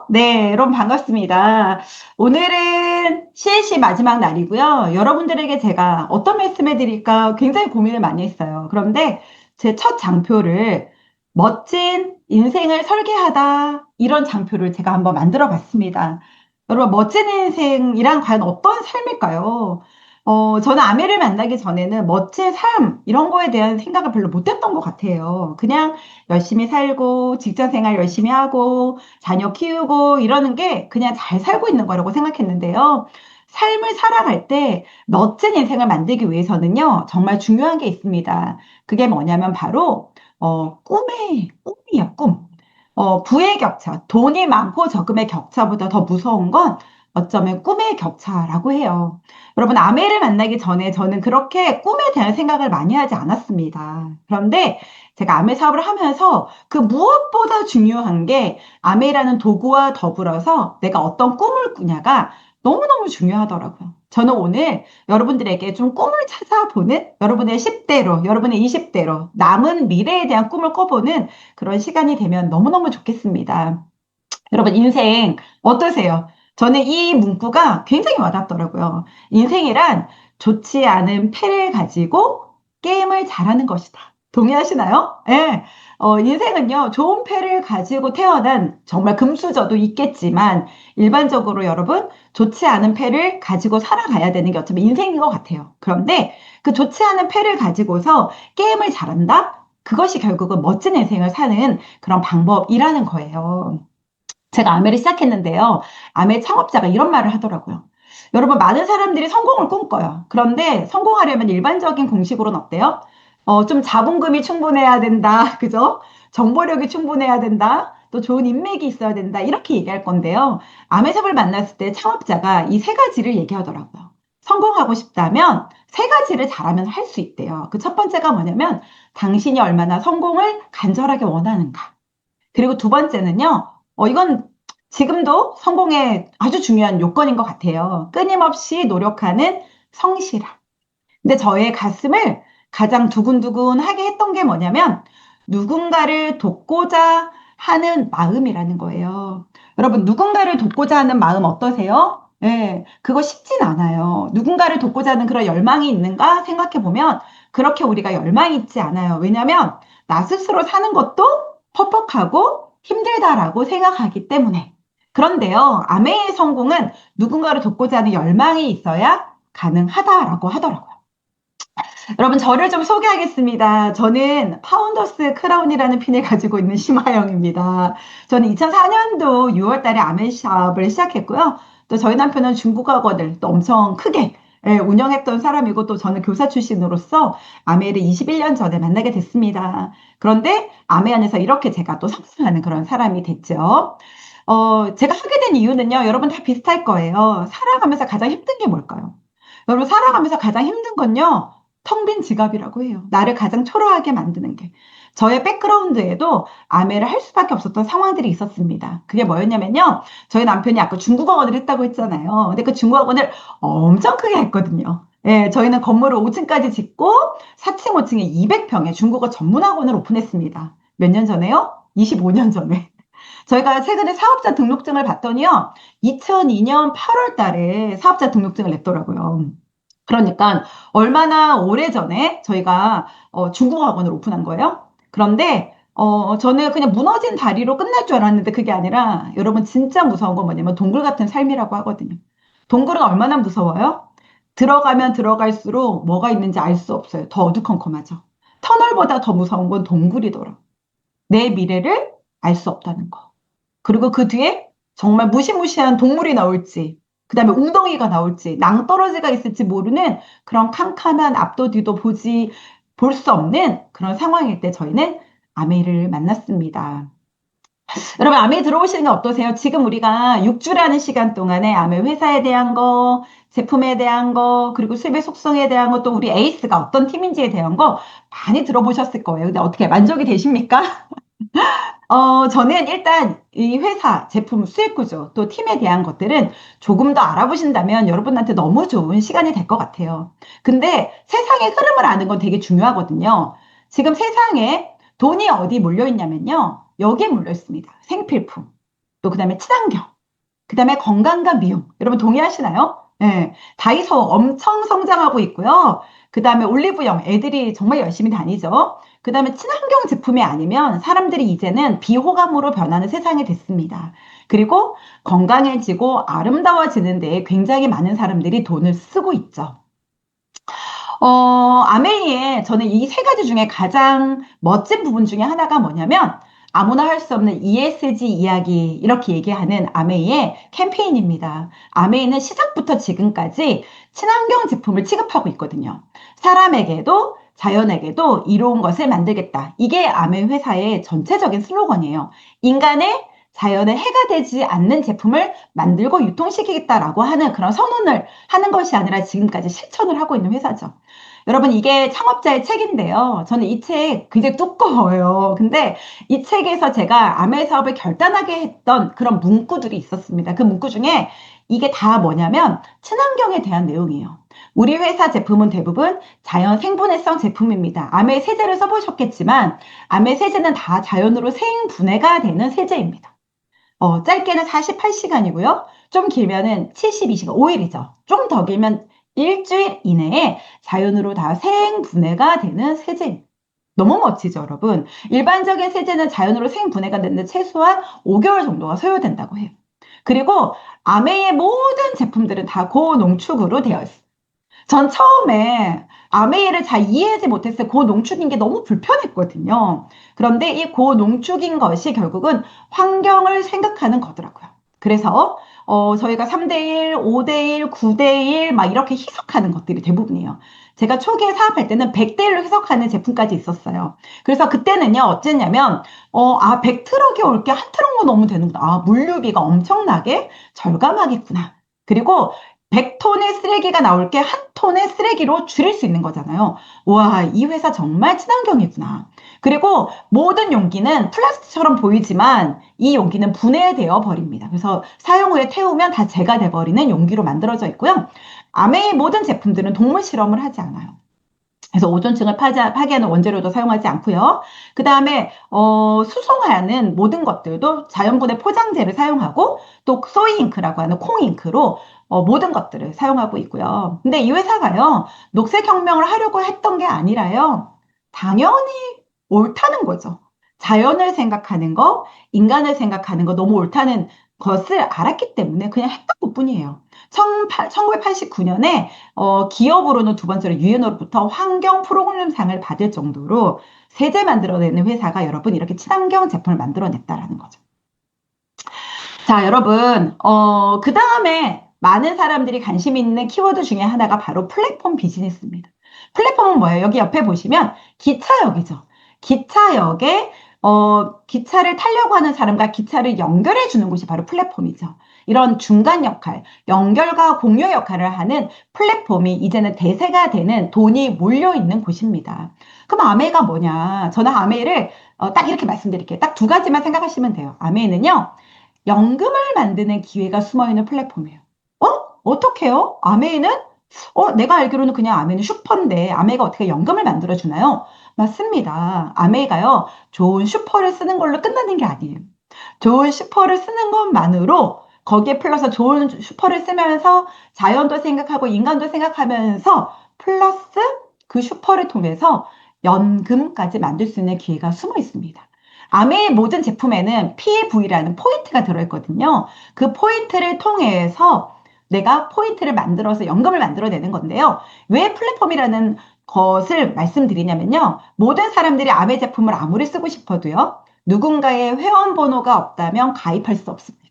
네, 여러분 반갑습니다. 오늘은 CNC 마지막 날이고요. 여러분들에게 제가 어떤 말씀을 드릴까 굉장히 고민을 많이 했어요. 그런데 제 첫 장표를 멋진 인생을 설계하다 이런 장표를 제가 한번 만들어 봤습니다. 여러분, 멋진 인생이란 과연 어떤 삶일까요? 저는 아내를 만나기 전에는 멋진 삶 이런 거에 대한 생각을 별로 못했던 것 같아요. 그냥 열심히 살고 직장 생활 열심히 하고 자녀 키우고 이러는 게 그냥 잘 살고 있는 거라고 생각했는데요. 삶을 살아갈 때 멋진 인생을 만들기 위해서는요, 정말 중요한 게 있습니다. 그게 뭐냐면 바로, 꿈이에요, 꿈. 부의 격차, 돈이 많고 적음의 격차보다 더 무서운 건 어쩌면 꿈의 격차라고 해요. 여러분, 아내를 만나기 전에 저는 그렇게 꿈에 대한 생각을 많이 하지 않았습니다. 그런데 제가 아메 사업을 하면서 그 무엇보다 중요한 게 아메라는 도구와 더불어서 내가 어떤 꿈을 꾸냐가 너무너무 중요하더라고요. 저는 오늘 여러분들에게 좀 꿈을 찾아보는 여러분의 10대로, 여러분의 20대로 남은 미래에 대한 꿈을 꿔보는 그런 시간이 되면 너무너무 좋겠습니다. 여러분, 인생 어떠세요? 저는 이 문구가 굉장히 와닿더라고요. 인생이란 좋지 않은 패를 가지고 게임을 잘하는 것이다. 동의하시나요? 예. 인생은요, 좋은 패를 가지고 태어난 정말 금수저도 있겠지만, 일반적으로 여러분, 좋지 않은 패를 가지고 살아가야 되는 게 어쩌면 인생인 것 같아요. 그런데 그 좋지 않은 패를 가지고서 게임을 잘한다? 그것이 결국은 멋진 인생을 사는 그런 방법이라는 거예요. 제가 아메를 시작했는데요. 아메 창업자가 이런 말을 하더라고요. 여러분, 많은 사람들이 성공을 꿈꿔요. 그런데 성공하려면 일반적인 공식으로는 어때요? 좀 자본금이 충분해야 된다. 그죠? 정보력이 충분해야 된다. 또 좋은 인맥이 있어야 된다. 이렇게 얘기할 건데요. 아메샵을 만났을 때 창업자가 이 세 가지를 얘기하더라고요. 성공하고 싶다면 세 가지를 잘하면 할 수 있대요. 그 첫 번째가 뭐냐면 당신이 얼마나 성공을 간절하게 원하는가. 그리고 두 번째는요, 이건 지금도 성공의 아주 중요한 요건인 것 같아요. 끊임없이 노력하는 성실함. 근데 저의 가슴을 가장 두근두근하게 했던 게 뭐냐면 누군가를 돕고자 하는 마음이라는 거예요. 여러분, 누군가를 돕고자 하는 마음 어떠세요? 예, 그거 쉽진 않아요. 누군가를 돕고자 하는 그런 열망이 있는가 생각해 보면 그렇게 우리가 열망이 있지 않아요. 왜냐하면 나 스스로 사는 것도 퍽퍽하고 힘들다라고 생각하기 때문에. 그런데요, 아메의 성공은 누군가를 돕고자 하는 열망이 있어야 가능하다라고 하더라고요. 여러분, 저를 좀 소개하겠습니다. 저는 파운더스 크라운이라는 핀을 가지고 있는 심하영입니다. 저는 2004년도 6월 달에 아멘샵을 시작했고요. 또 저희 남편은 중국어권을 또 엄청 크게 운영했던 사람이고 또 저는 교사 출신으로서 아메를 21년 전에 만나게 됐습니다. 그런데 아메 안에서 이렇게 제가 또 성장하는 그런 사람이 됐죠. 제가 하게 된 이유는요, 여러분 다 비슷할 거예요. 살아가면서 가장 힘든 게 뭘까요? 여러분, 살아가면서 가장 힘든 건요, 텅 빈 지갑이라고 해요. 나를 가장 초라하게 만드는 게. 저의 백그라운드에도 아메를 할 수밖에 없었던 상황들이 있었습니다. 그게 뭐였냐면요. 저희 남편이 아까 중국어권을 했다고 했잖아요. 근데 그 중국어권을 엄청 크게 했거든요. 예, 저희는 건물을 5층까지 짓고 4층, 5층에 200평의 중국어 전문학원을 오픈했습니다. 몇 년 전에요? 25년 전에. 저희가 최근에 사업자 등록증을 봤더니요. 2002년 8월 달에 사업자 등록증을 냈더라고요. 그러니까 얼마나 오래전에 저희가 중국어 학원을 오픈한 거예요. 그런데 저는 그냥 무너진 다리로 끝날 줄 알았는데 그게 아니라 여러분 진짜 무서운 건 뭐냐면 동굴 같은 삶이라고 하거든요. 동굴은 얼마나 무서워요? 들어가면 들어갈수록 뭐가 있는지 알 수 없어요. 더 어두컴컴하죠. 터널보다 더 무서운 건 동굴이더라. 내 미래를 알 수 없다는 거. 그리고 그 뒤에 정말 무시무시한 동물이 나올지, 그 다음에 웅덩이가 나올지, 낭떠러지가 있을지 모르는 그런 캄캄한 앞도 뒤도 볼 수 없는 그런 상황일 때 저희는 아메이를 만났습니다. 여러분, 아메이 들어오시는 게 어떠세요? 지금 우리가 6주라는 시간 동안에 아메이 회사에 대한 거, 제품에 대한 거, 그리고 수입의 속성에 대한 거, 또 우리 에이스가 어떤 팀인지에 대한 거 많이 들어보셨을 거예요. 근데 어떻게 만족이 되십니까? 저는 일단 이 회사, 제품, 수익 구조, 또 팀에 대한 것들은 조금 더 알아보신다면 여러분한테 너무 좋은 시간이 될 것 같아요. 근데 세상의 흐름을 아는 건 되게 중요하거든요. 지금 세상에 돈이 어디 몰려 있냐면요. 여기에 몰려 있습니다. 생필품. 또 그다음에 친환경, 그다음에 건강과 미용. 여러분 동의하시나요? 네, 다이소 엄청 성장하고 있고요. 그다음에 올리브영 애들이 정말 열심히 다니죠. 그다음에 친환경 제품이 아니면 사람들이 이제는 비호감으로 변하는 세상이 됐습니다. 그리고 건강해지고 아름다워지는 데에 굉장히 많은 사람들이 돈을 쓰고 있죠. 아메이에 저는 이 세 가지 중에 가장 멋진 부분 중에 하나가 뭐냐면 아무나 할 수 없는 ESG 이야기 이렇게 얘기하는 아메이의 캠페인입니다. 아메이는 시작부터 지금까지 친환경 제품을 취급하고 있거든요. 사람에게도 자연에게도 이로운 것을 만들겠다. 이게 아메이 회사의 전체적인 슬로건이에요. 인간의 자연에 해가 되지 않는 제품을 만들고 유통시키겠다라고 하는 그런 선언을 하는 것이 아니라 지금까지 실천을 하고 있는 회사죠. 여러분, 이게 창업자의 책인데요. 저는 이 책 굉장히 두꺼워요. 근데 이 책에서 제가 아메 사업을 결단하게 했던 그런 문구들이 있었습니다. 그 문구 중에 이게 다 뭐냐면 친환경에 대한 내용이에요. 우리 회사 제품은 대부분 자연 생분해성 제품입니다. 아메 세제를 써보셨겠지만 아메 세제는 다 자연으로 생분해가 되는 세제입니다. 짧게는 48시간이고요. 좀 길면은 72시간, 5일이죠. 좀 더 길면 일주일 이내에 자연으로 다 생분해가 되는 세제입니다. 너무 멋지죠, 여러분? 일반적인 세제는 자연으로 생분해가 되는데 최소한 5개월 정도가 소요된다고 해요. 그리고 아메이의 모든 제품들은 다 고농축으로 되어 있어요. 전 처음에 아메이를 잘 이해하지 못했어요. 고농축인 게 너무 불편했거든요. 그런데 이 고농축인 것이 결국은 환경을 생각하는 거더라고요. 그래서 저희가 3대1, 5대1, 9대1 막 이렇게 희석하는 것들이 대부분이에요. 제가 초기에 사업할 때는 100대1로 희석하는 제품까지 있었어요. 그래서 그때는요, 어쨌냐면, 100트럭이 올 게 한 트럭만 넣으면 되는구나. 물류비가 엄청나게 절감하겠구나. 그리고 100톤의 쓰레기가 나올 게 한 톤의 쓰레기로 줄일 수 있는 거잖아요. 와, 이 회사 정말 친환경이구나. 그리고 모든 용기는 플라스틱처럼 보이지만 이 용기는 분해되어 버립니다. 그래서 사용 후에 태우면 다 재가 돼버리는 용기로 만들어져 있고요. 아메의 모든 제품들은 동물 실험을 하지 않아요. 그래서 오존층을 파괴하는 원재료도 사용하지 않고요. 그 다음에 수송하는 모든 것들도 자연분해 포장재를 사용하고 또 소이잉크라고 하는 콩잉크로 모든 것들을 사용하고 있고요. 근데 이 회사가요, 녹색혁명을 하려고 했던 게 아니라요, 당연히 옳다는 거죠. 자연을 생각하는 거, 인간을 생각하는 거 너무 옳다는 것을 알았기 때문에 그냥 했던 것 뿐이에요. 1989년에 기업으로는 두 번째로 유엔으로부터 환경 프로그램상을 받을 정도로 세제 만들어내는 회사가 여러분 이렇게 친환경 제품을 만들어냈다라는 거죠. 자, 여러분, 그 다음에 많은 사람들이 관심 있는 키워드 중에 하나가 바로 플랫폼 비즈니스입니다. 플랫폼은 뭐예요? 여기 옆에 보시면 기차역이죠. 기차역에 기차를 타려고 하는 사람과 기차를 연결해 주는 곳이 바로 플랫폼이죠. 이런 중간 역할, 연결과 공유 역할을 하는 플랫폼이 이제는 대세가 되는 돈이 몰려 있는 곳입니다. 그럼 아메이가 뭐냐? 저는 아메이를 딱 이렇게 말씀드릴게요. 딱 두 가지만 생각하시면 돼요. 아메이는요, 연금을 만드는 기회가 숨어 있는 플랫폼이에요. 어떻게요? 아메이는? 내가 알기로는 그냥 아메이는 슈퍼인데 아메이가 어떻게 연금을 만들어 주나요? 맞습니다. 아메이가요, 좋은 슈퍼를 쓰는 걸로 끝나는 게 아니에요. 좋은 슈퍼를 쓰는 것만으로 거기에 플러스 좋은 슈퍼를 쓰면서 자연도 생각하고 인간도 생각하면서 플러스 그 슈퍼를 통해서 연금까지 만들 수 있는 기회가 숨어 있습니다. 아메의 모든 제품에는 PV라는 포인트가 들어있거든요. 그 포인트를 통해서 내가 포인트를 만들어서 연금을 만들어내는 건데요. 왜 플랫폼이라는 것을 말씀드리냐면요. 모든 사람들이 아메 제품을 아무리 쓰고 싶어도요. 누군가의 회원번호가 없다면 가입할 수 없습니다.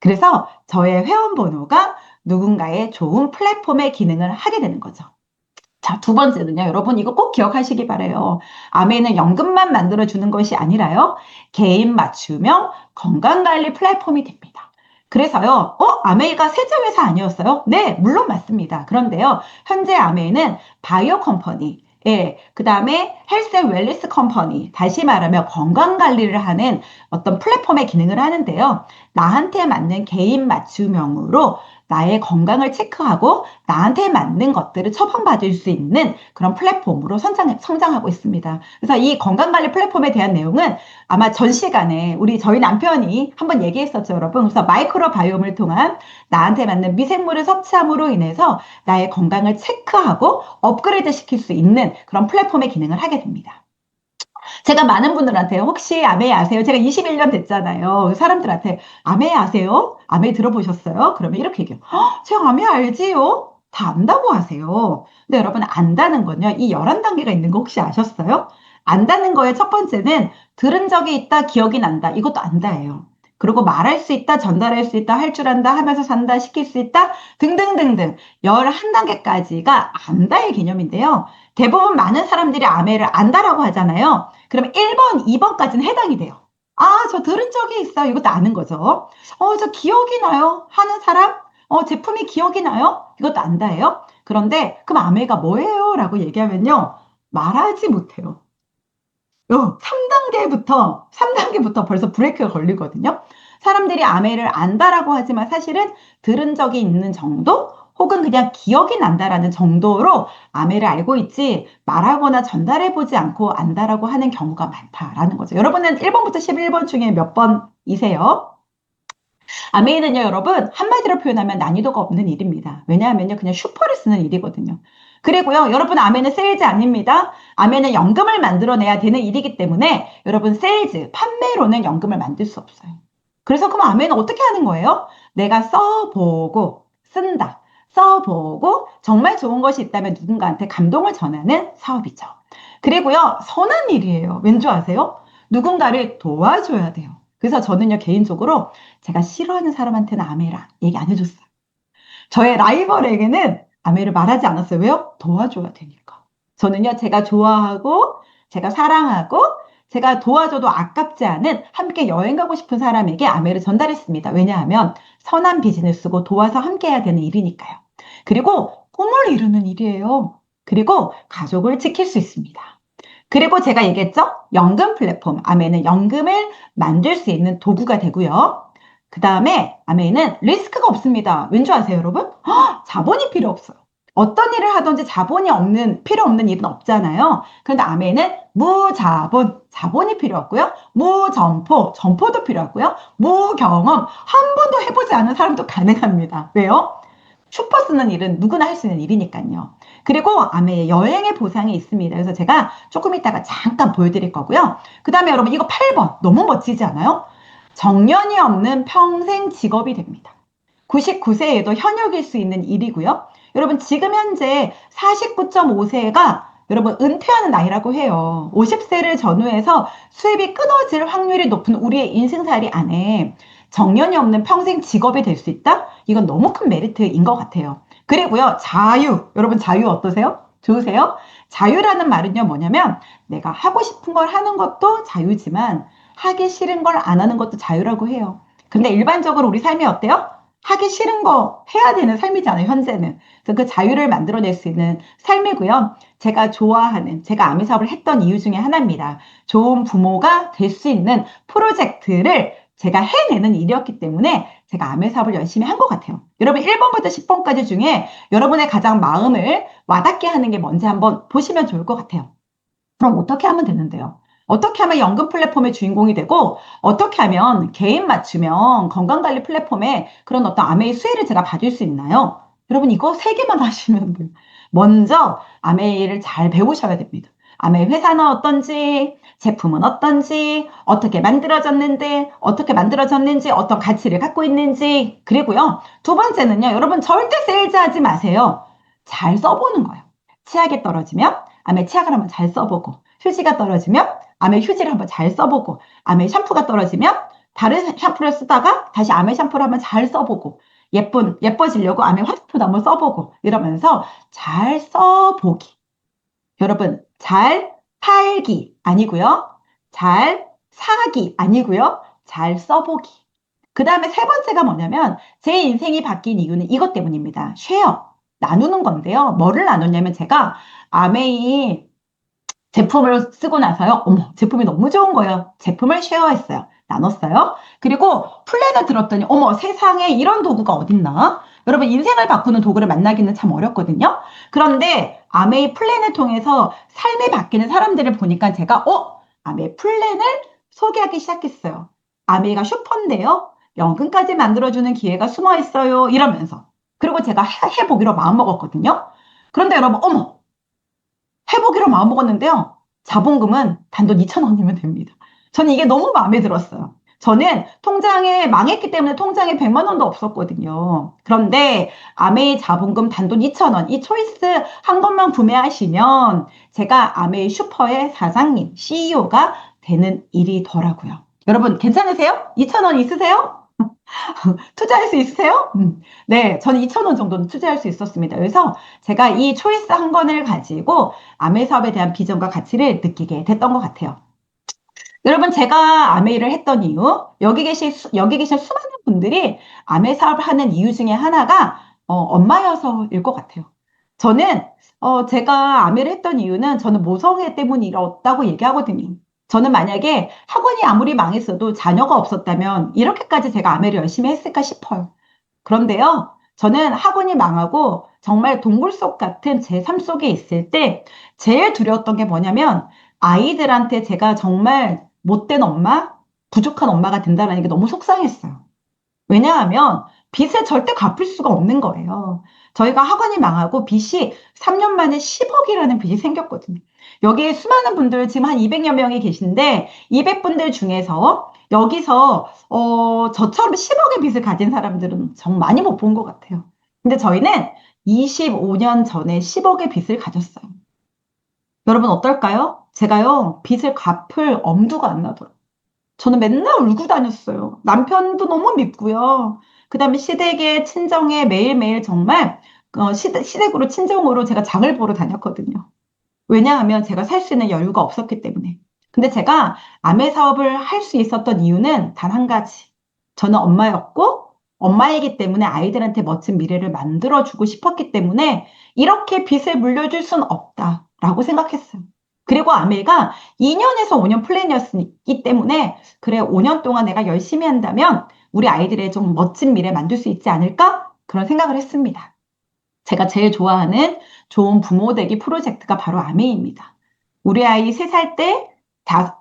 그래서 저의 회원번호가 누군가의 좋은 플랫폼의 기능을 하게 되는 거죠. 자, 두 번째는요. 여러분 이거 꼭 기억하시기 바래요. 아메는 연금만 만들어주는 것이 아니라요. 개인 맞춤형 건강관리 플랫폼이 됩니다. 그래서요. 아메이가 세제회사 아니었어요? 네, 물론 맞습니다. 그런데요. 현재 아메이는 바이오 컴퍼니, 예, 그 다음에 헬스 앤 웰리스 컴퍼니, 다시 말하면 건강관리를 하는 어떤 플랫폼의 기능을 하는데요. 나한테 맞는 개인 맞춤형으로 나의 건강을 체크하고 나한테 맞는 것들을 처방받을 수 있는 그런 플랫폼으로 성장하고 있습니다. 그래서 이 건강관리 플랫폼에 대한 내용은 아마 전 시간에 저희 남편이 한번 얘기했었죠, 여러분. 그래서 마이크로바이옴을 통한 나한테 맞는 미생물을 섭취함으로 인해서 나의 건강을 체크하고 업그레이드 시킬 수 있는 그런 플랫폼의 기능을 하게 됩니다. 제가 많은 분들한테 혹시 아메이 아세요? 제가 21년 됐잖아요. 사람들한테 아메이 아세요? 아메이 들어보셨어요? 그러면 이렇게 얘기해요. 제가 아메이 알지요? 다 안다고 하세요. 근데 여러분 안다는 건요. 이 11단계가 있는 거 혹시 아셨어요? 안다는 거의 첫 번째는 들은 적이 있다, 기억이 난다. 이것도 안다예요. 그리고 말할 수 있다, 전달할 수 있다, 할 줄 안다, 하면서 산다, 시킬 수 있다, 등등등등 11단계까지가 안다의 개념인데요. 대부분 많은 사람들이 아메를 안다라고 하잖아요. 그럼 1번, 2번까지는 해당이 돼요. 아, 저 들은 적이 있어요. 이것도 아는 거죠. 저 기억이 나요. 하는 사람? 제품이 기억이 나요? 이것도 안다예요. 그런데 그럼 아메가 뭐예요? 라고 얘기하면요. 말하지 못해요. 3단계부터 벌써 브레이크가 걸리거든요. 사람들이 아메를 안다라고 하지만 사실은 들은 적이 있는 정도? 혹은 그냥 기억이 난다라는 정도로 아메를 알고 있지 말하거나 전달해보지 않고 안다라고 하는 경우가 많다라는 거죠. 여러분은 1번부터 11번 중에 몇 번이세요? 아메이는요, 여러분, 한마디로 표현하면 난이도가 없는 일입니다. 왜냐하면요, 그냥 슈퍼를 쓰는 일이거든요. 그리고요, 여러분, 아메는 세일즈 아닙니다. 아메는 연금을 만들어내야 되는 일이기 때문에 여러분, 세일즈, 판매로는 연금을 만들 수 없어요. 그래서 그럼 아메는 어떻게 하는 거예요? 내가 써보고 쓴다. 써보고 정말 좋은 것이 있다면 누군가한테 감동을 전하는 사업이죠. 그리고요, 선한 일이에요. 왠지 아세요? 누군가를 도와줘야 돼요. 그래서 저는요, 개인적으로 제가 싫어하는 사람한테는 아메라 얘기 안 해줬어요. 저의 라이벌에게는 아메를 말하지 않았어요. 왜요? 도와줘야 되니까. 저는요, 제가 좋아하고, 제가 사랑하고, 제가 도와줘도 아깝지 않은 함께 여행 가고 싶은 사람에게 아메를 전달했습니다. 왜냐하면 선한 비즈니스고 도와서 함께 해야 되는 일이니까요. 그리고 꿈을 이루는 일이에요. 그리고 가족을 지킬 수 있습니다. 그리고 제가 얘기했죠? 연금 플랫폼. 아메는 연금을 만들 수 있는 도구가 되고요. 그 다음에 아메이는 리스크가 없습니다. 왠지 아세요, 여러분? 자본이 필요 없어요. 어떤 일을 하든지 필요 없는 일은 없잖아요. 그런데 아메이는 무자본, 자본이 필요 없고요. 무점포, 점포도 필요 없고요. 무경험, 한 번도 해보지 않은 사람도 가능합니다. 왜요? 슈퍼 쓰는 일은 누구나 할 수 있는 일이니까요. 그리고 아메의 여행의 보상이 있습니다. 그래서 제가 조금 이따가 잠깐 보여드릴 거고요. 그 다음에 여러분 이거 8번 너무 멋지지 않아요? 정년이 없는 평생 직업이 됩니다. 99세에도 현역일 수 있는 일이고요. 여러분 지금 현재 49.5세가 여러분 은퇴하는 나이라고 해요. 50세를 전후해서 수입이 끊어질 확률이 높은 우리의 인생살이 안에 정년이 없는 평생 직업이 될 수 있다? 이건 너무 큰 메리트인 것 같아요. 그리고요, 자유. 여러분 자유 어떠세요? 좋으세요? 자유라는 말은요, 뭐냐면 내가 하고 싶은 걸 하는 것도 자유지만 하기 싫은 걸 안 하는 것도 자유라고 해요. 근데 일반적으로 우리 삶이 어때요? 하기 싫은 거 해야 되는 삶이잖아요, 현재는. 그래서 그 자유를 만들어낼 수 있는 삶이고요. 제가 아미 사업을 했던 이유 중에 하나입니다. 좋은 부모가 될 수 있는 프로젝트를 제가 해내는 일이었기 때문에 제가 아미 사업을 열심히 한 것 같아요. 여러분 1번부터 10번까지 중에 여러분의 가장 마음을 와닿게 하는 게 뭔지 한번 보시면 좋을 것 같아요. 그럼 어떻게 하면 되는데요? 어떻게 하면 연금 플랫폼의 주인공이 되고 어떻게 하면 개인 맞춤형 건강관리 플랫폼에 그런 어떤 아메이 수혜를 제가 받을 수 있나요? 여러분 이거 세 개만 하시면 돼요. 먼저 아메이를 잘 배우셔야 됩니다. 아메이 회사는 어떤지, 제품은 어떤지, 어떻게 만들어졌는지, 어떤 가치를 갖고 있는지, 그리고요. 두 번째는요. 여러분 절대 세일즈 하지 마세요. 잘 써보는 거예요. 치약이 떨어지면 아메 치약을 한번 잘 써보고 휴지가 떨어지면 아메 휴지를 한번 잘 써보고 아메 샴푸가 떨어지면 다른 샴푸를 쓰다가 다시 아메 샴푸를 한번 잘 써보고 예뻐지려고 아메 화장품도 한번 써보고 이러면서 잘 써보기. 여러분, 잘 팔기 아니고요. 잘 사기 아니고요. 잘 써보기. 그 다음에 세 번째가 뭐냐면 제 인생이 바뀐 이유는 이것 때문입니다. 쉐어. 나누는 건데요. 뭐를 나누냐면 제가 아메이 제품을 쓰고 나서요. 어머, 제품이 너무 좋은 거예요. 제품을 쉐어했어요. 나눴어요. 그리고 플랜을 들었더니, 어머, 세상에 이런 도구가 어딨나? 여러분, 인생을 바꾸는 도구를 만나기는 참 어렵거든요. 그런데 아메이 플랜을 통해서 삶이 바뀌는 사람들을 보니까 제가, 아메이 플랜을 소개하기 시작했어요. 아메이가 슈퍼인데요. 연금까지 만들어주는 기회가 숨어 있어요. 이러면서. 그리고 제가 해보기로 마음먹었거든요. 그런데 여러분, 어머, 해보기로 마음먹었는데요. 자본금은 단돈 2천 원이면 됩니다. 저는 이게 너무 마음에 들었어요. 저는 통장에 망했기 때문에 통장에 100만 원도 없었거든요. 그런데 아메이 자본금 단돈 2천 원, 이 초이스 한 것만 구매하시면 제가 아메이 슈퍼의 사장님, CEO가 되는 일이더라고요. 여러분, 괜찮으세요? 2천 원 있으세요? 투자할 수 있으세요? 네, 저는 2천 원 정도는 투자할 수 있었습니다. 그래서 제가 이 초이스 한 건을 가지고 아메 사업에 대한 비전과 가치를 느끼게 됐던 것 같아요. 여러분, 제가 아메이를 했던 이유, 여기 계신 수많은 분들이 아메 사업을 하는 이유 중에 하나가 엄마여서일 것 같아요. 저는 제가 아메를 했던 이유는 저는 모성애 때문이었다고 얘기하거든요. 저는 만약에 학원이 아무리 망했어도 자녀가 없었다면 이렇게까지 제가 아메를 열심히 했을까 싶어요. 그런데요, 저는 학원이 망하고 정말 동굴 속 같은 제 삶 속에 있을 때 제일 두려웠던 게 뭐냐면 아이들한테 제가 정말 못된 엄마, 부족한 엄마가 된다는 게 너무 속상했어요. 왜냐하면 빚을 절대 갚을 수가 없는 거예요. 저희가 학원이 망하고 빚이 3년 만에 10억이라는 빚이 생겼거든요. 여기에 수많은 분들 지금 한 200여 명이 계신데 200분들 중에서 여기서 저처럼 10억의 빚을 가진 사람들은 정말 많이 못 본 것 같아요. 근데 저희는 25년 전에 10억의 빚을 가졌어요. 여러분 어떨까요? 제가요 빚을 갚을 엄두가 안 나더라고요. 저는 맨날 울고 다녔어요. 남편도 너무 믿고요. 그 다음에 시댁에, 친정에 매일매일 정말 시댁으로, 친정으로 제가 장을 보러 다녔거든요. 왜냐하면 제가 살 수 있는 여유가 없었기 때문에. 근데 제가 아메 사업을 할 수 있었던 이유는 단 한 가지. 저는 엄마였고, 엄마이기 때문에 아이들한테 멋진 미래를 만들어주고 싶었기 때문에 이렇게 빚을 물려줄 순 없다라고 생각했어요. 그리고 아메가 2년에서 5년 플랜이었기 때문에 그래, 5년 동안 내가 열심히 한다면 우리 아이들의 좀 멋진 미래 만들 수 있지 않을까? 그런 생각을 했습니다. 제가 제일 좋아하는 좋은 부모 되기 프로젝트가 바로 아메입니다. 우리 아이 3살 때,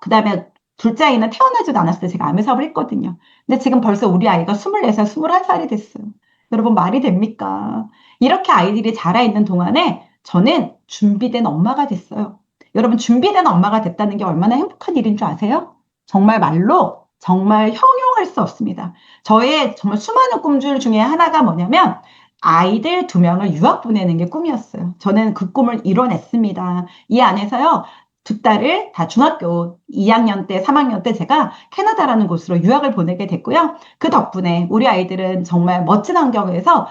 그 다음에 둘째 아이는 태어나지도 않았을 때 제가 아메 사업을 했거든요. 근데 지금 벌써 우리 아이가 24살, 21살이 됐어요. 여러분, 말이 됩니까? 이렇게 아이들이 자라있는 동안에 저는 준비된 엄마가 됐어요. 여러분, 준비된 엄마가 됐다는 게 얼마나 행복한 일인 줄 아세요? 정말 말로, 정말 형용할 수 없습니다. 저의 정말 수많은 꿈들 중에 하나가 뭐냐면, 아이들 2명을 유학 보내는 게 꿈이었어요. 저는 그 꿈을 이뤄냈습니다. 이 안에서요, 2딸을 다 중학교 2학년 때, 3학년 때 제가 캐나다라는 곳으로 유학을 보내게 됐고요. 그 덕분에 우리 아이들은 정말 멋진 환경에서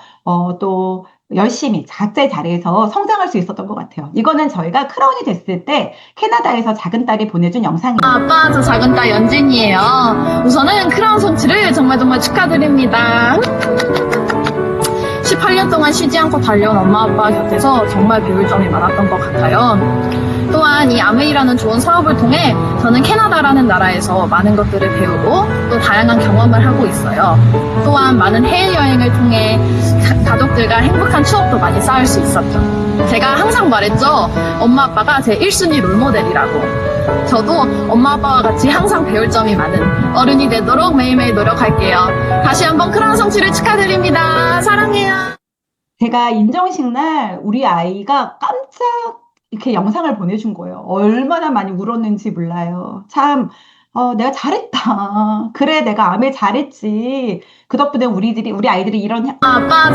또 열심히 각자의 자리에서 성장할 수 있었던 것 같아요. 이거는 저희가 크라운이 됐을 때 캐나다에서 작은 딸이 보내준 영상이에요. 아빠, 저 작은 딸 연진이에요. 우선은 크라운 성취를 정말 정말 축하드립니다. 18년 동안 쉬지 않고 달려온 엄마 아빠 곁에서 정말 배울 점이 많았던 것 같아요. 또한 이 아메이라는 좋은 사업을 통해 저는 캐나다라는 나라에서 많은 것들을 배우고 또 다양한 경험을 하고 있어요. 또한 많은 해외여행을 통해 가족들과 행복한 추억도 많이 쌓을 수 있었죠. 제가 항상 말했죠. 엄마 아빠가 제 1순위 롤모델이라고. 저도 엄마 아빠와 같이 항상 배울 점이 많은 어른이 되도록 매일매일 노력할게요. 다시 한번 크라운 성취를 축하드립니다. 사랑해요. 제가 인정식 날 우리 아이가 깜짝 이렇게 영상을 보내준 거예요. 얼마나 많이 울었는지 몰라요. 참, 내가 잘했다. 그래, 내가 아메 잘했지. 그 덕분에 우리 아이들이 이런 아빠,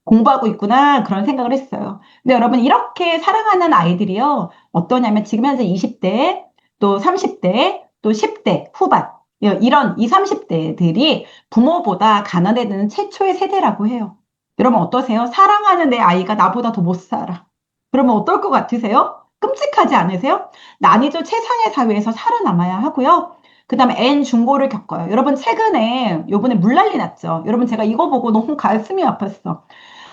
공부하고 있구나. 그런 생각을 했어요. 근데 여러분, 이렇게 사랑하는 아이들이요. 어떠냐면 지금 현재 20대, 또 30대, 또 10대 후반. 이런 20, 30대들이 부모보다 가난해지는 최초의 세대라고 해요. 여러분 어떠세요? 사랑하는 내 아이가 나보다 더 못 살아. 그러면 어떨 것 같으세요? 끔찍하지 않으세요? 난이도 최상의 사회에서 살아남아야 하고요. 그 다음에 N 중고를 겪어요. 여러분 최근에 요번에 물난리 났죠. 여러분 제가 이거 보고 너무 가슴이 아팠어.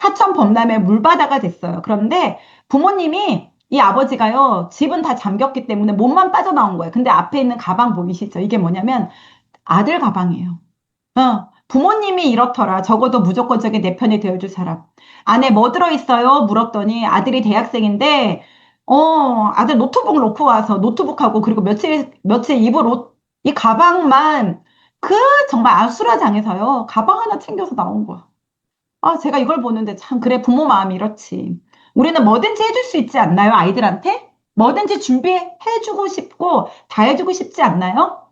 하천 범람에 물바다가 됐어요. 그런데 부모님이 이 아버지가요, 집은 다 잠겼기 때문에 몸만 빠져나온 거예요. 근데 앞에 있는 가방 보이시죠? 이게 뭐냐면 아들 가방이에요. 부모님이 이렇더라. 적어도 무조건적인 내 편이 되어줄 사람. 안에 뭐 들어있어요? 물었더니 아들이 대학생인데, 아들 노트북 놓고 와서 노트북하고 그리고 며칠 입을 옷, 이 가방만 그 정말 아수라장에서요. 가방 하나 챙겨서 나온 거야. 아, 제가 이걸 보는데 참, 그래, 부모 마음이 이렇지. 우리는 뭐든지 해줄 수 있지 않나요? 아이들한테? 뭐든지 준비해주고 싶고, 다 해주고 싶지 않나요?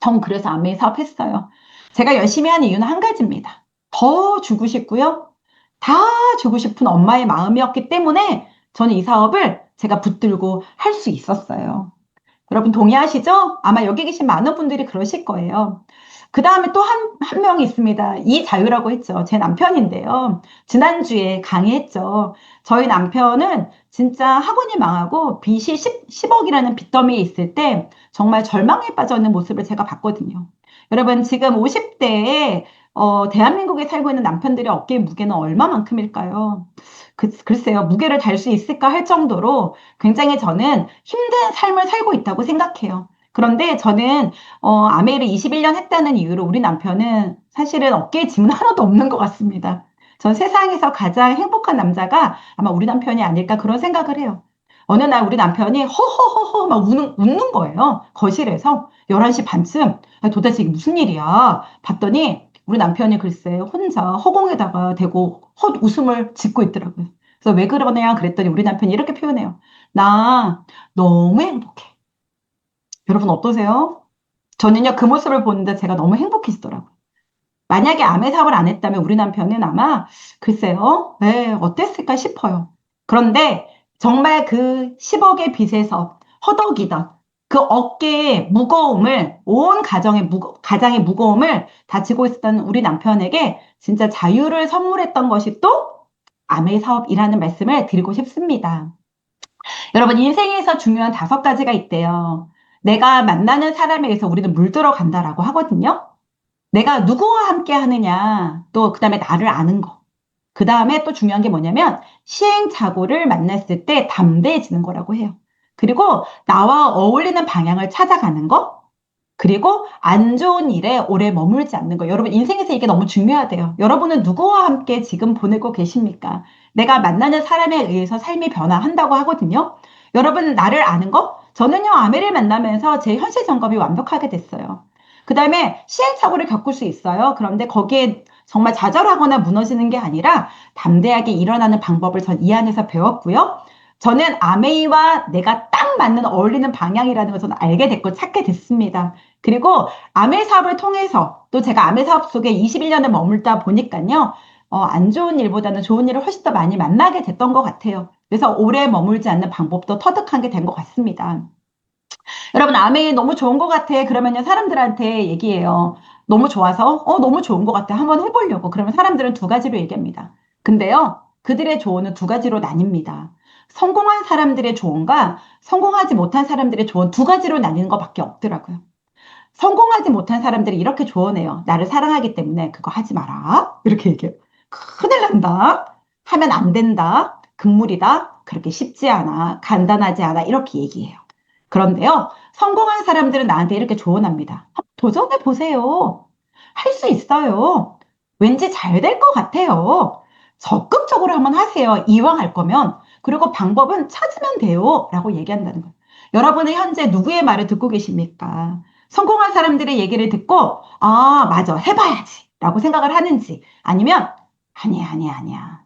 전 그래서 아메이 사업 했어요. 제가 열심히 하는 이유는 한 가지입니다. 더 주고 싶고요. 다 주고 싶은 엄마의 마음이었기 때문에 저는 이 사업을 제가 붙들고 할 수 있었어요. 여러분 동의하시죠? 아마 여기 계신 많은 분들이 그러실 거예요. 그 다음에 또 한 명이 있습니다. 이자유라고 했죠. 제 남편인데요. 지난주에 강의했죠. 저희 남편은 진짜 학원이 망하고 빚이 10억이라는 빚더미에 있을 때 정말 절망에 빠져 있는 모습을 제가 봤거든요. 여러분 지금 50대에 대한민국에 살고 있는 남편들의 어깨 무게는 얼마만큼일까요? 글쎄요, 무게를 달 수 있을까 할 정도로 굉장히 저는 힘든 삶을 살고 있다고 생각해요. 그런데 저는 아메이를 21년 했다는 이유로 우리 남편은 사실은 어깨에 짐은 하나도 없는 것 같습니다. 전 세상에서 가장 행복한 남자가 아마 우리 남편이 아닐까 그런 생각을 해요. 어느 날 우리 남편이 허허허허 막 웃는 거예요. 거실에서 11시 반쯤. 아니, 도대체 이게 무슨 일이야? 봤더니 우리 남편이 글쎄 혼자 허공에다가 대고 헛웃음을 짓고 있더라고요. 그래서 왜 그러냐 그랬더니 우리 남편이 이렇게 표현해요. 나 너무 행복해. 여러분 어떠세요? 저는요, 그 모습을 보는데 제가 너무 행복해지더라고요. 만약에 암의 사업을 안 했다면 우리 남편은 아마, 글쎄요, 네, 어땠을까 싶어요. 그런데 정말 그 10억의 빚에서 허덕이던 그 어깨의 무거움을, 온 가장의 무거움을 다 지고 있었던 우리 남편에게 진짜 자유를 선물했던 것이 또 암의 사업이라는 말씀을 드리고 싶습니다. 여러분, 인생에서 중요한 5가지가 있대요. 내가 만나는 사람에 의해서 우리는 물들어 간다라고 하거든요. 내가 누구와 함께 하느냐, 또 그다음에 나를 아는 거. 그다음에 또 중요한 게 뭐냐면 시행착오를 만났을 때 담대해지는 거라고 해요. 그리고 나와 어울리는 방향을 찾아가는 거. 그리고 안 좋은 일에 오래 머물지 않는 거. 여러분, 인생에서 이게 너무 중요하대요. 여러분은 누구와 함께 지금 보내고 계십니까? 내가 만나는 사람에 의해서 삶이 변화한다고 하거든요. 여러분, 나를 아는 거? 저는요, 아내를 만나면서 제 현실 점검이 완벽하게 됐어요. 그 다음에 시행착오를 겪을 수 있어요. 그런데 거기에 정말 좌절하거나 무너지는 게 아니라 담대하게 일어나는 방법을 전 이 안에서 배웠고요. 저는 아메이와 내가 딱 맞는 어울리는 방향이라는 것을 알게 됐고 찾게 됐습니다. 그리고 아메 사업을 통해서 또 제가 아메 사업 속에 21년을 머물다 보니까요. 안 좋은 일보다는 좋은 일을 훨씬 더 많이 만나게 됐던 것 같아요. 그래서 오래 머물지 않는 방법도 터득한 게 된 것 같습니다. 여러분, 아메 너무 좋은 것 같아. 그러면요, 사람들한테 얘기해요. 너무 좋아서, 너무 좋은 것 같아. 한번 해보려고. 그러면 사람들은 2가지로 얘기합니다. 근데요, 그들의 조언은 2가지로 나뉩니다. 성공한 사람들의 조언과 성공하지 못한 사람들의 조언 2가지로 나뉘는 것밖에 없더라고요. 성공하지 못한 사람들이 이렇게 조언해요. 나를 사랑하기 때문에 그거 하지 마라. 이렇게 얘기해요. 큰일 난다. 하면 안 된다. 금물이다. 그렇게 쉽지 않아. 간단하지 않아. 이렇게 얘기해요. 그런데요, 성공한 사람들은 나한테 이렇게 조언합니다. 도전해 보세요. 할 수 있어요. 왠지 잘 될 것 같아요. 적극적으로 한번 하세요. 이왕 할 거면. 그리고 방법은 찾으면 돼요. 라고 얘기한다는 거예요. 여러분은 현재 누구의 말을 듣고 계십니까? 성공한 사람들의 얘기를 듣고, 아, 맞아. 해봐야지. 라고 생각을 하는지, 아니면, 아니야, 아니야, 아니야.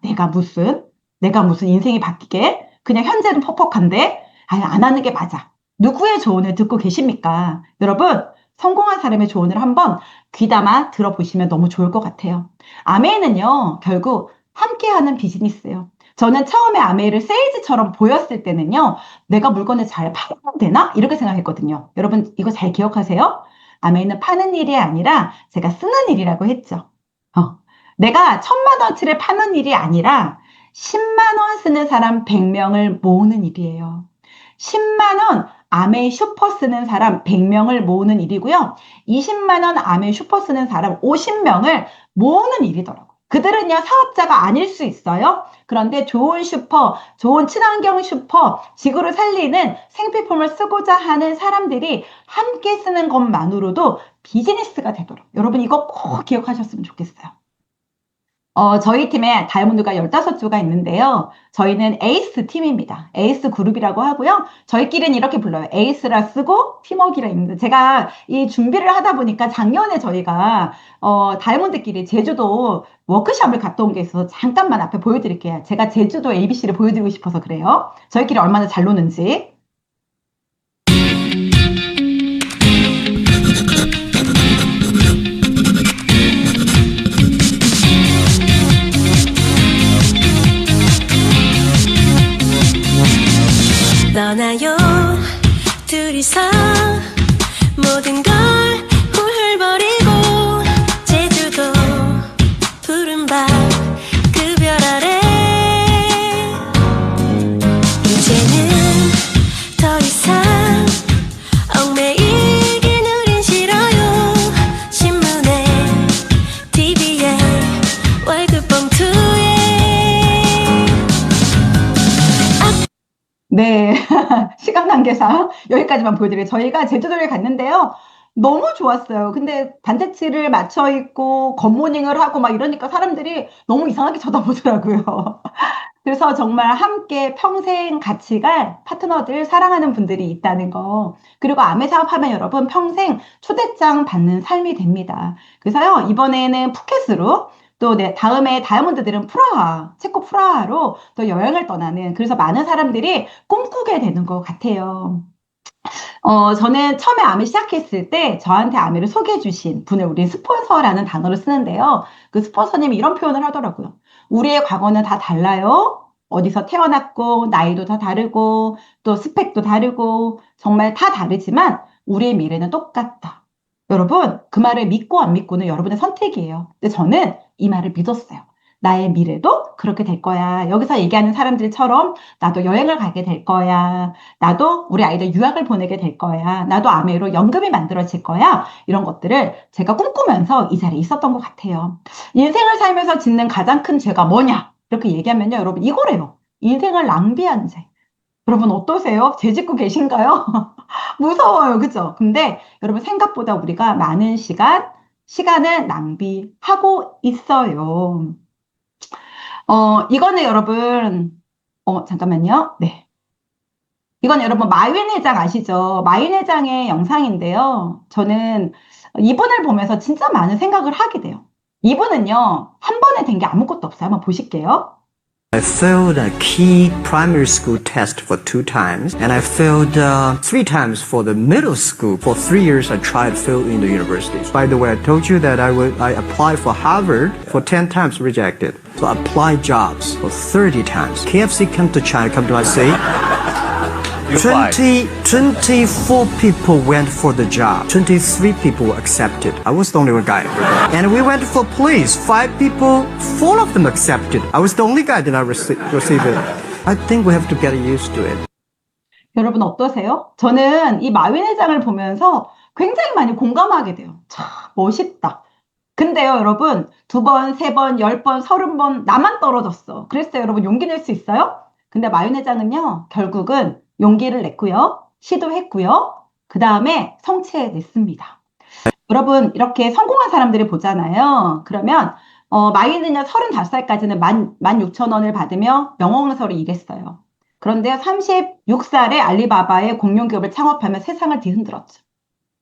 내가 무슨 인생이 바뀌게? 그냥 현재는 퍽퍽한데? 아니, 안 하는 게 맞아. 누구의 조언을 듣고 계십니까? 여러분, 성공한 사람의 조언을 한번 귀담아 들어보시면 너무 좋을 것 같아요. 아메이는요, 결국 함께하는 비즈니스예요. 저는 처음에 아메이를 세일즈처럼 보였을 때는요, 내가 물건을 잘 팔면 되나? 이렇게 생각했거든요. 여러분, 이거 잘 기억하세요? 아메이는 파는 일이 아니라 제가 쓰는 일이라고 했죠. 어, 내가 1,000만 원치를 파는 일이 아니라 10만 원 쓰는 사람 100명을 모으는 일이에요. 10만 원 아메 슈퍼 쓰는 사람 100명을 모으는 일이고요. 20만 원 아메 슈퍼 쓰는 사람 50명을 모으는 일이더라고요. 그들은요, 사업자가 아닐 수 있어요. 그런데 좋은 슈퍼, 좋은 친환경 슈퍼, 지구를 살리는 생필품을 쓰고자 하는 사람들이 함께 쓰는 것만으로도 비즈니스가 되도록. 여러분, 이거 꼭 기억하셨으면 좋겠어요. 저희 팀에 다이아몬드가 15조가 있는데요. 저희는 에이스 팀입니다. 에이스 그룹이라고 하고요. 저희끼리는 이렇게 불러요. 에이스라 쓰고 팀워크라 있는데 제가 이 준비를 하다 보니까 작년에 저희가 다이아몬드끼리 제주도 워크숍을 갔다 온 게 있어서 잠깐만 앞에 보여드릴게요. 제가 제주도 ABC를 보여드리고 싶어서 그래요. 저희끼리 얼마나 잘 노는지. 떠나요 둘이서 모든 걸 훌훌 버리고 제주도 푸른 밤 그 별 아래 이제는 더 이상 얽매이긴 우린 싫어요 신문에 TV에 월급 봉투에 네, 시간 관계상 여기까지만 보여드려요. 저희가 제주도를 갔는데요. 너무 좋았어요. 근데 단체치를 맞춰 입고 굿모닝을 하고 막 이러니까 사람들이 너무 이상하게 쳐다보더라고요. 그래서 정말 함께 평생 같이 갈 파트너들, 사랑하는 분들이 있다는 거. 그리고 아메 사업하면 여러분 평생 초대장 받는 삶이 됩니다. 그래서요, 이번에는 푸켓으로 또 네, 다음에 다이아몬드들은 프라하, 체코 프라하로 또 여행을 떠나는 그래서 많은 사람들이 꿈꾸게 되는 것 같아요. 저는 처음에 아메 시작했을 때 저한테 아메를 소개해 주신 분을 우리 스폰서라는 단어를 쓰는데요. 그 스폰서님이 이런 표현을 하더라고요. 우리의 과거는 다 달라요. 어디서 태어났고, 나이도 다 다르고, 또 스펙도 다르고, 정말 다 다르지만 우리의 미래는 똑같다. 여러분, 그 말을 믿고 안 믿고는 여러분의 선택이에요. 근데 저는 이 말을 믿었어요. 나의 미래도 그렇게 될 거야. 여기서 얘기하는 사람들처럼 나도 여행을 가게 될 거야. 나도 우리 아이들 유학을 보내게 될 거야. 나도 아메로 연금이 만들어질 거야. 이런 것들을 제가 꿈꾸면서 이 자리에 있었던 것 같아요. 인생을 살면서 짓는 가장 큰 죄가 뭐냐? 이렇게 얘기하면요. 여러분 이거래요. 인생을 낭비한 죄. 여러분 어떠세요? 죄 짓고 계신가요? 무서워요. 그죠? 근데 여러분 생각보다 우리가 많은 시간을 낭비하고 있어요. 이거는 여러분, 잠깐만요. 네. 이건 여러분 마윈 회장 아시죠? 마윈 회장의 영상인데요. 저는 이분을 보면서 진짜 많은 생각을 하게 돼요. 이분은요, 한 번에 된 게 아무것도 없어요. 한번 보실게요. I failed a key primary school test for 2 times, and I failed 3 times for the middle school. For 3 years, I tried to fail in the universities. By the way, I told you that I applied for Harvard for 10 times rejected. So I applied jobs for 30 times. KFC come to China, come to my city. 24 people went for the job. 23 people were accepted. I was the only one guy. And we went for police. 5 people, 4 of them accepted. I was the only guy that I received it. I think we have to get used to it. 여러분 어떠세요? 저는 이 마윈 회장을 보면서 굉장히 많이 공감하게 돼요. 참 멋있다. 근데요, 여러분, 2번, 3번, 10번, 30번 나만 떨어졌어. 그랬어요, 여러분 용기 낼 수 있어요? 근데 마윈 회장은요, 결국은 용기를 냈고요, 시도했고요, 그 다음에 성취해냈습니다. 여러분, 이렇게 성공한 사람들을 보잖아요. 그러면, 마윈은요, 35살까지는 16,000원을 받으며 영어강사로 일했어요. 그런데 36살에 알리바바의 공룡 기업을 창업하며 세상을 뒤흔들었죠.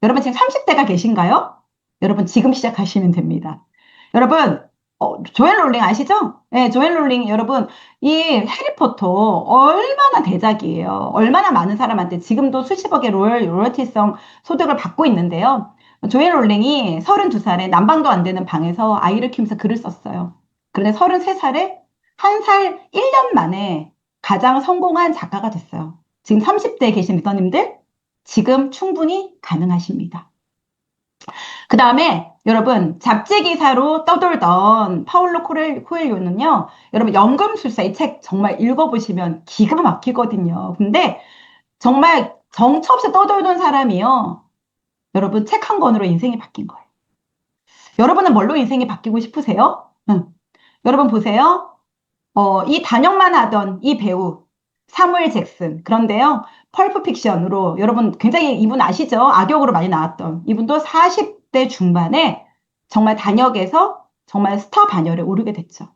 여러분, 지금 30대가 계신가요? 여러분, 지금 시작하시면 됩니다. 여러분, 조엘 롤링 아시죠? 네, 조엘 롤링 여러분, 이 해리포터 얼마나 대작이에요. 얼마나 많은 사람한테 지금도 수십억의 로열티성 소득을 받고 있는데요. 조엘 롤링이 32살에 난방도 안 되는 방에서 아이를 키우면서 글을 썼어요. 그런데 33살에 한 살 1년 만에 가장 성공한 작가가 됐어요. 지금 30대에 계신 리더님들, 지금 충분히 가능하십니다. 그 다음에 여러분 잡지 기사로 떠돌던 파울로 코엘료는요. 여러분 연금술사 이 책 정말 읽어보시면 기가 막히거든요. 근데 정말 정처 없이 떠돌던 사람이요. 여러분 책 한 권으로 인생이 바뀐 거예요. 여러분은 뭘로 인생이 바뀌고 싶으세요? 응. 여러분 보세요. 이 단역만 하던 이 배우 사무엘 잭슨. 그런데요, 펄프 픽션으로 여러분 굉장히 이분 아시죠? 악역으로 많이 나왔던 이분도 40대 중반에 정말 단역에서 정말 스타 반열에 오르게 됐죠.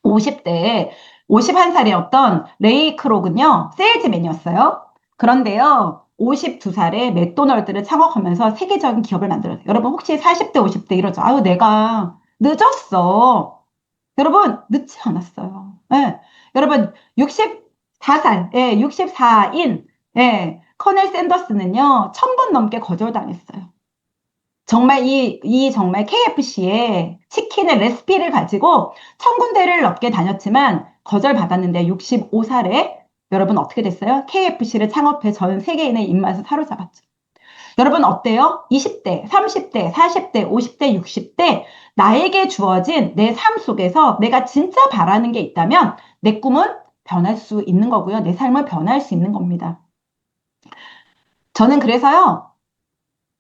50대에 51살이었던 레이 크록은요, 세일즈맨이었어요. 그런데요, 52살에 맥도널드를 창업하면서 세계적인 기업을 만들었어요. 여러분 혹시 40대, 50대 이러죠? 아유, 내가 늦었어. 여러분, 늦지 않았어요. 예. 여러분, 64살, 예, 64인, 예, 커넬 샌더스는요, 1000번 넘게 거절당했어요. 정말 정말 KFC에 치킨의 레시피를 가지고 1000군데를 넘게 다녔지만 거절받았는데 65살에 여러분 어떻게 됐어요? KFC를 창업해 전 세계인의 입맛을 사로잡았죠. 여러분 어때요? 20대, 30대, 40대, 50대, 60대 나에게 주어진 내 삶 속에서 내가 진짜 바라는 게 있다면 내 꿈은 변할 수 있는 거고요. 내 삶은 변할 수 있는 겁니다. 저는 그래서요.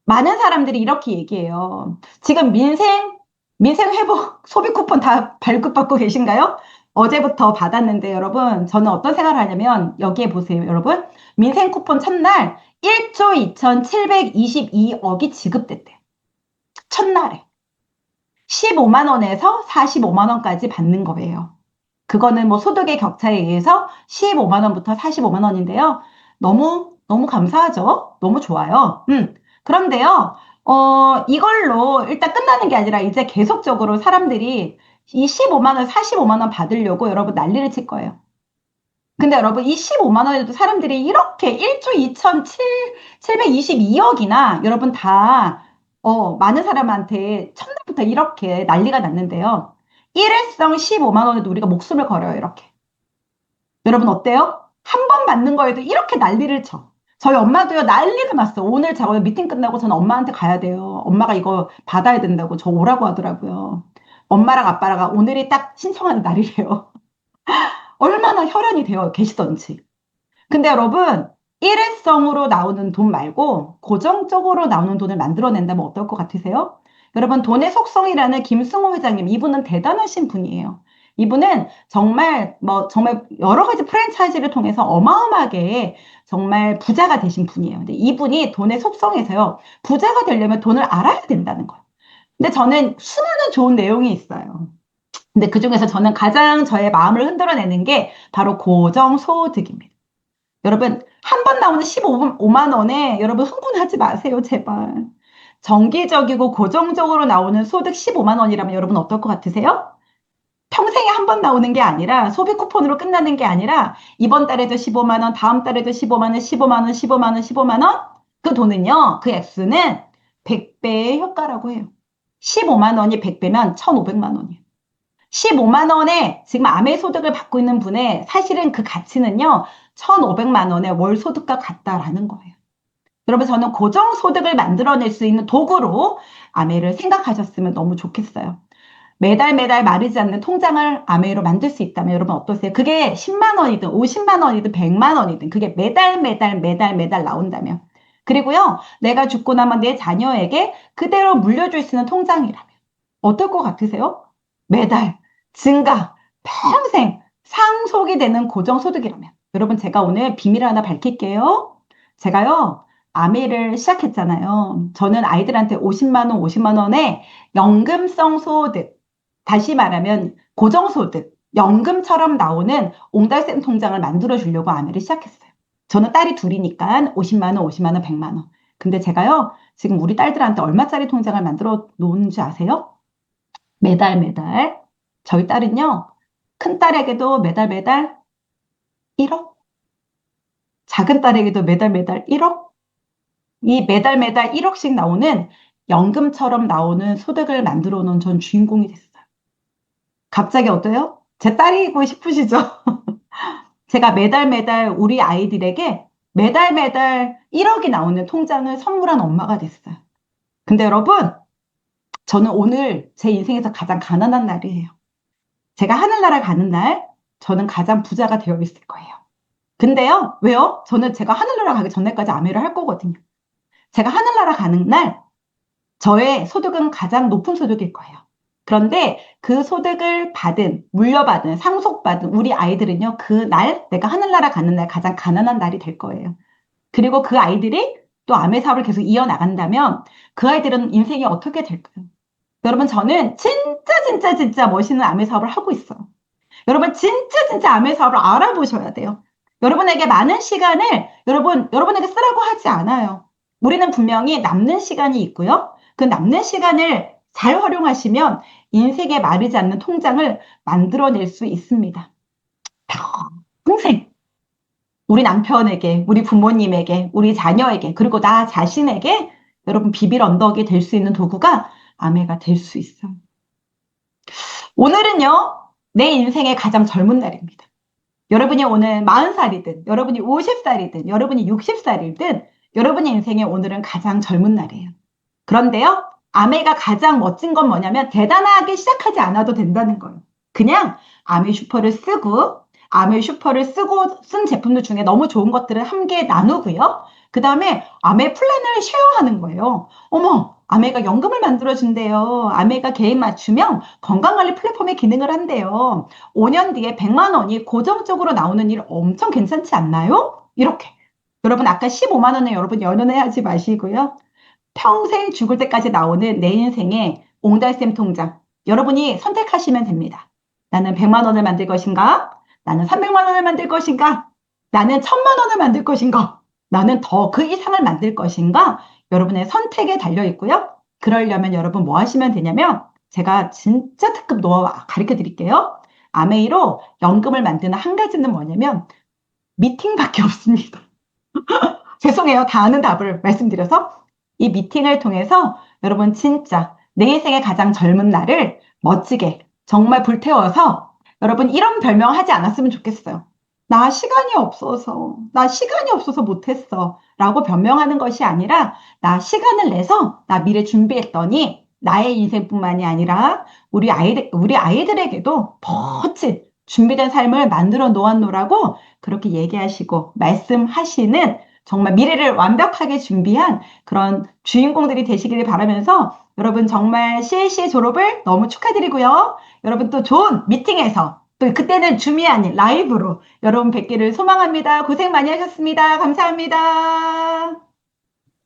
많은 사람들이 이렇게 얘기해요. 지금 민생 회복 소비 쿠폰 다 발급받고 계신가요? 어제부터 받았는데 여러분, 저는 어떤 생각을 하냐면 여기에 보세요, 여러분. 민생 쿠폰 첫날 1조 2,722억이 지급됐대요. 첫날에. 15만 원에서 45만 원까지 받는 거예요. 그거는 뭐 소득의 격차에 의해서 15만 원부터 45만 원인데요. 너무 감사하죠? 너무 좋아요. 그런데요, 이걸로 일단 끝나는 게 아니라 이제 계속적으로 사람들이 이 15만 원, 45만 원 받으려고 여러분 난리를 칠 거예요. 근데 여러분, 이 15만 원에도 사람들이 이렇게 1조 2,722억이나 여러분 다, 많은 사람한테 첫날부터 이렇게 난리가 났는데요. 일회성 15만 원에도 우리가 목숨을 걸어요, 이렇게. 여러분 어때요? 한 번 받는 거에도 이렇게 난리를 쳐. 저희 엄마도요, 난리가 났어. 오늘 제가 오늘 미팅 끝나고 저는 엄마한테 가야 돼요. 엄마가 이거 받아야 된다고 저 오라고 하더라고요. 엄마랑 아빠랑 오늘이 딱 신청하는 날이래요. 얼마나 혈연이 되어 계시던지. 근데 여러분, 일회성으로 나오는 돈 말고 고정적으로 나오는 돈을 만들어낸다면 어떨 것 같으세요? 여러분, 돈의 속성이라는 김승호 회장님, 이분은 대단하신 분이에요. 이분은 정말 여러 가지 프랜차이즈를 통해서 어마어마하게 정말 부자가 되신 분이에요. 근데 이분이 돈의 속성에서요, 부자가 되려면 돈을 알아야 된다는 거예요. 근데 저는 수많은 좋은 내용이 있어요. 근데 그중에서 저는 가장 저의 마음을 흔들어내는 게 바로 고정소득입니다. 여러분, 한 번 나오는 15만 원에 여러분 흥분하지 마세요, 제발. 정기적이고 고정적으로 나오는 소득 15만 원이라면 여러분 어떨 것 같으세요? 평생에 한 번 나오는 게 아니라 소비 쿠폰으로 끝나는 게 아니라 이번 달에도 15만 원, 다음 달에도 15만 원, 15만 원, 15만 원, 15만 원? 그 돈은요, 그 액수는 100배의 효과라고 해요. 15만 원이 100배면 1,500만 원이에요. 15만 원에 지금 암의 소득을 받고 있는 분의 사실은 그 가치는요, 1,500만 원의 월 소득과 같다라는 거예요. 여러분, 저는 고정소득을 만들어낼 수 있는 도구로 아메를 생각하셨으면 너무 좋겠어요. 매달 매달 마르지 않는 통장을 아메로 만들 수 있다면 여러분 어떠세요? 그게 10만 원이든 50만 원이든 100만 원이든 그게 매달 나온다면. 그리고요, 내가 죽고 나면 내 자녀에게 그대로 물려줄 수 있는 통장이라면. 어떨 것 같으세요? 매달 증가, 평생 상속이 되는 고정소득이라면. 여러분, 제가 오늘 비밀 하나 밝힐게요. 제가요, 아메를 시작했잖아요. 저는 아이들한테 50만 원, 50만 원의 연금성 소득, 다시 말하면 고정소득, 연금처럼 나오는 옹달샘 통장을 만들어 주려고 아메를 시작했어요. 저는 딸이 둘이니까 50만 원, 50만 원, 100만 원. 근데 제가요, 지금 우리 딸들한테 얼마짜리 통장을 만들어 놓은지 아세요? 매달. 저희 딸은요, 큰 딸에게도 매달 1억? 작은 딸에게도 매달 1억? 이 매달 1억씩 나오는 연금처럼 나오는 소득을 만들어 놓은 전 주인공이 됐어요. 갑자기 어때요? 제 딸이고 싶으시죠? 제가 매달 우리 아이들에게 매달 1억이 나오는 통장을 선물한 엄마가 됐어요. 근데 여러분, 저는 오늘 제 인생에서 가장 가난한 날이에요. 제가 하늘나라 가는 날, 저는 가장 부자가 되어 있을 거예요. 근데요, 왜요? 저는 제가 하늘나라 가기 전날까지 아메를 할 거거든요. 제가 하늘나라 가는 날, 저의 소득은 가장 높은 소득일 거예요. 그런데 그 소득을 받은, 물려받은, 상속받은 우리 아이들은요, 그날, 내가 하늘나라 가는 날 가장 가난한 날이 될 거예요. 그리고 그 아이들이 또 암의 사업을 계속 이어나간다면 그 아이들은 인생이 어떻게 될까요? 여러분, 저는 진짜 멋있는 암의 사업을 하고 있어요. 여러분, 진짜 암의 사업을 알아보셔야 돼요. 여러분에게 많은 시간을 여러분에게 쓰라고 하지 않아요. 우리는 분명히 남는 시간이 있고요. 그 남는 시간을 잘 활용하시면 인생에 마르지 않는 통장을 만들어낼 수 있습니다. 평생. 우리 남편에게, 우리 부모님에게, 우리 자녀에게, 그리고 나 자신에게 여러분 비빌 언덕이 될 수 있는 도구가 아메가 될 수 있어요. 오늘은요, 내 인생의 가장 젊은 날입니다. 여러분이 오늘 40살이든, 여러분이 50살이든, 여러분이 60살이든, 여러분의 인생에 오늘은 가장 젊은 날이에요. 그런데요, 아메가 가장 멋진 건 뭐냐면 대단하게 시작하지 않아도 된다는 거예요. 그냥 아메 슈퍼를 쓰고, 아메 슈퍼를 쓰고 쓴 제품들 중에 너무 좋은 것들을 함께 나누고요. 그 다음에 아메 플랜을 쉐어하는 거예요. 어머, 아메가 연금을 만들어준대요. 아메가 개인 맞춤형 건강관리 플랫폼의 기능을 한대요. 5년 뒤에 100만 원이 고정적으로 나오는 일 엄청 괜찮지 않나요? 이렇게. 여러분, 아까 15만 원에 여러분 연연해하지 마시고요. 평생 죽을 때까지 나오는 내 인생의 옹달샘 통장. 여러분이 선택하시면 됩니다. 나는 100만 원을 만들 것인가? 나는 300만 원을 만들 것인가? 나는 1000만 원을 만들 것인가? 나는 더 그 이상을 만들 것인가? 여러분의 선택에 달려 있고요. 그러려면 여러분 뭐 하시면 되냐면 제가 진짜 특급 노하우 가르쳐 드릴게요. 아메이로 연금을 만드는 한 가지는 뭐냐면 미팅밖에 없습니다. 죄송해요. 다 아는 답을 말씀드려서 이 미팅을 통해서 여러분 진짜 내 인생의 가장 젊은 날을 멋지게 정말 불태워서 여러분 이런 별명 하지 않았으면 좋겠어요. 나 시간이 없어서, 나 시간이 없어서 못했어. 라고 변명하는 것이 아니라, 나 시간을 내서, 나 미래 준비했더니, 나의 인생뿐만이 아니라, 우리 아이들에게도 멋진 준비된 삶을 만들어 놓았노라고 그렇게 얘기하시고, 말씀하시는 정말 미래를 완벽하게 준비한 그런 주인공들이 되시기를 바라면서, 여러분 정말 CLC 졸업을 너무 축하드리고요. 여러분 또 좋은 미팅에서 또 그때는 줌이 아닌 라이브로 여러분 뵙기를 소망합니다. 고생 많이 하셨습니다. 감사합니다.